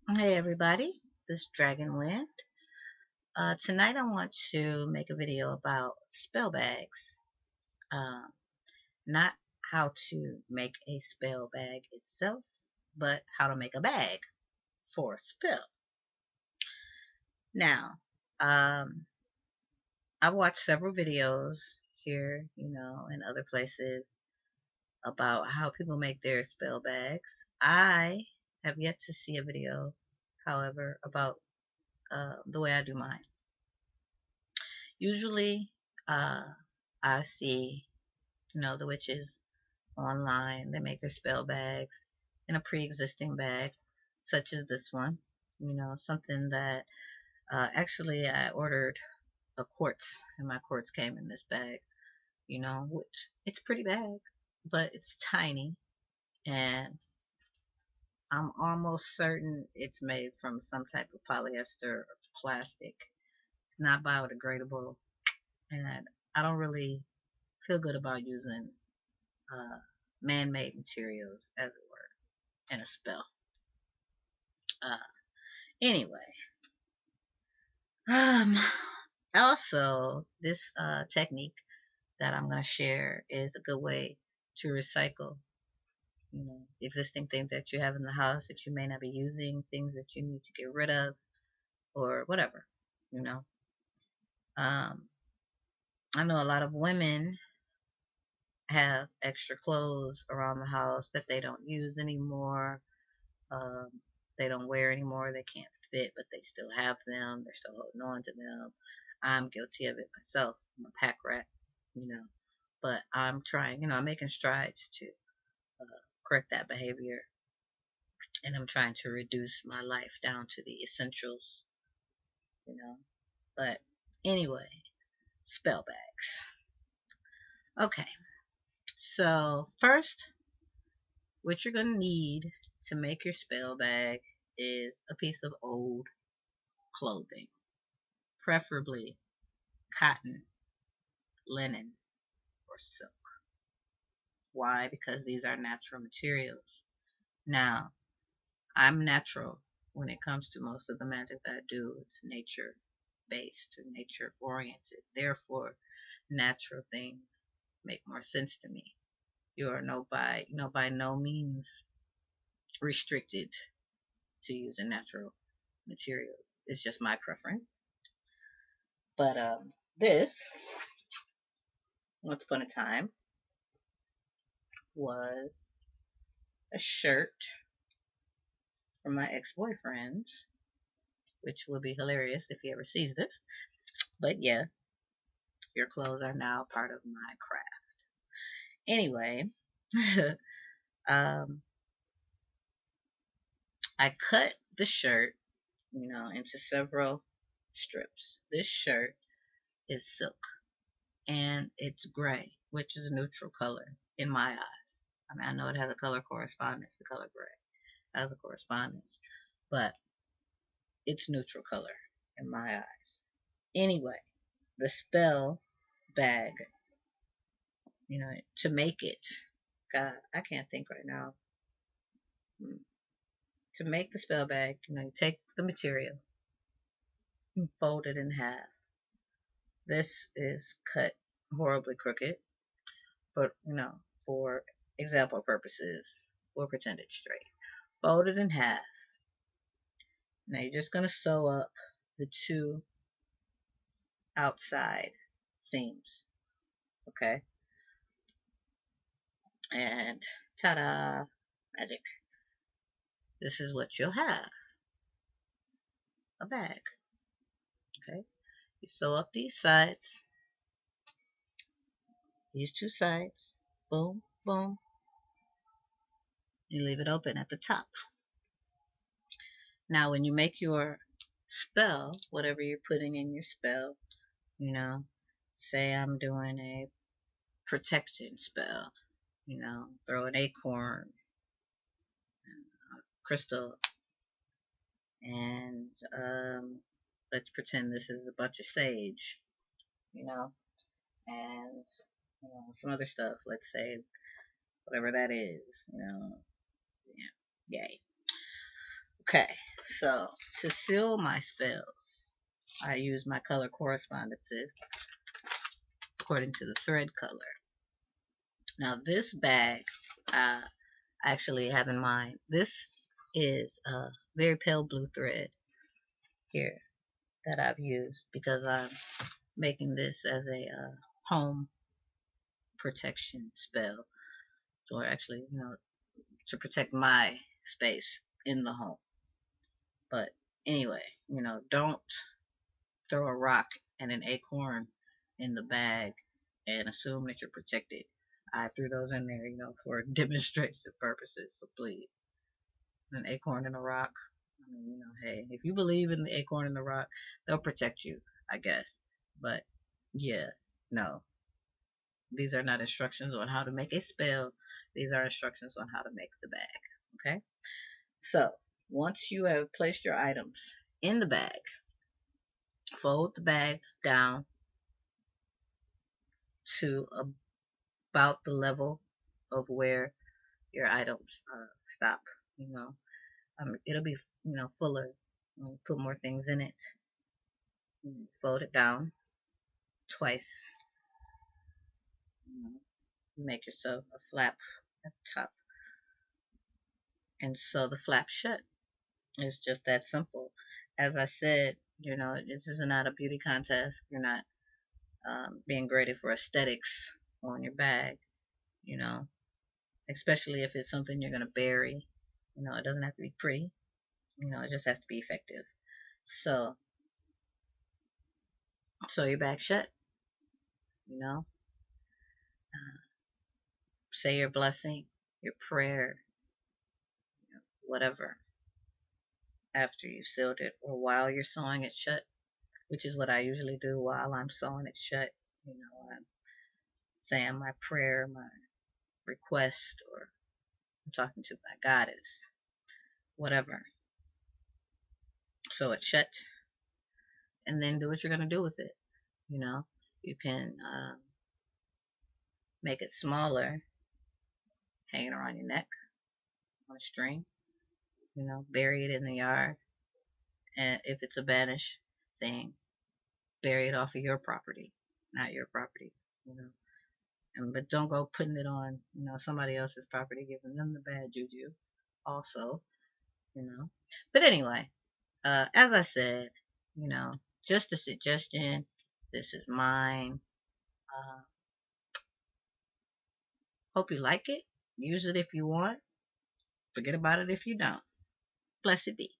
Hey everybody, this is Dragon Wind. Tonight I want to make a video about spell bags. Uh, Not how to make a spell bag itself, but how to make a bag for a spell. Now, um, I've watched several videos here, and other places about how people make their spell bags. I have yet to see a video, however, about the way I do mine. Usually, uh, I see, the witches online. They make their spell bags in a pre-existing bag, such as this one. Something that actually I ordered a quartz, and my quartz came in this bag. Which it's pretty big, but it's tiny, and I'm almost certain it's made from some type of polyester or plastic. It's not biodegradable, and I don't really feel good about using uh, man-made materials, as it were, in a spell. Uh, anyway, um, also this technique that I'm going to share is a good way to recycle, existing things that you have in the house that you may not be using, things that you need to get rid of, or whatever. You know, um, I know a lot of women have extra clothes around the house that they don't use anymore. Um, they don't wear anymore. They can't fit, but they still have them. They're still holding on to them. I'm guilty of it myself. I'm a pack rat, you know. But I'm trying, I'm making strides to correct that behavior. And I'm trying to reduce my life down to the essentials. But anyway, spell bags. Okay, so first, what you're going to need to make your spell bag is a piece of old clothing, preferably cotton, linen, or silk. Why? Because these are natural materials. Now, I'm natural when it comes to most of the magic that I do. It's nature based or nature oriented. Therefore, natural things make more sense to me. You are by no means restricted to using natural materials. It's just my preference. But this, once upon a time, was a shirt from my ex-boyfriend, which will be hilarious if he ever sees this. But yeah, your clothes are now part of my craft. Anyway, um, I cut the shirt, into several strips. This shirt is silk and it's gray, which is a neutral color in my eyes. I mean, I know it has a color correspondence, the color gray has a correspondence, but it's neutral color in my eyes. Anyway, the spell bag, to make it, God, I can't think right now. To make the spell bag, you take the material and fold it in half. This is cut horribly crooked, but for example purposes, we'll pretend it's straight. Fold it in half. Now you're just going to sew up the two outside seams, okay? And ta-da, magic. This is what you'll have, a bag, okay? You sew up these sides, these two sides, boom, boom. You leave it open at the top. Now, when you make your spell, whatever you're putting in your spell, say I'm doing a protection spell, throw an acorn, crystal, and let's pretend this is a bunch of sage, you know, and some other stuff. Let's say whatever that is, yeah, yay. Okay. So to seal my spells, I use my color correspondences according to the thread color. Now this bag, I actually have in mind, this is a very pale blue thread here that I've used because I'm making this as a home protection spell, or actually, to protect my space in the home. But anyway, don't throw a rock and an acorn in the bag and assume that you're protected. I threw those in there, for demonstration purposes. So please, an acorn and a rock. I mean, hey, if you believe in the acorn and the rock, they'll protect you, I guess. But yeah, no, these are not instructions on how to make a spell. These are instructions on how to make the bag. Okay? So, once you have placed your items in the bag, fold the bag down to about the level of where your items stop. It'll be, fuller. Put more things in it. Fold it down twice. Make yourself a flap at the top. And sew the flap shut. It's just that simple. As I said, this is not a beauty contest. You're not being graded for aesthetics on your bag, you know, especially if it's something you're going to bury. It doesn't have to be pretty. It just has to be effective. So, sew your bag shut, uh, say your blessing, your prayer, whatever, after you sealed it or while you're sewing it shut, which is what I usually do while I'm sewing it shut. I'm saying my prayer, my request, or I'm talking to my goddess, whatever. So it's shut, and then do what you're going to do with it. You can make it smaller, hanging around your neck on a string, bury it in the yard. And if it's a banish thing, bury it off of your property, not your property, but don't go putting it on, somebody else's property, giving them the bad juju also, But anyway, as I said, just a suggestion. This is mine. Uh, Hope you like it. Use it if you want. Forget about it if you don't. Blessed be.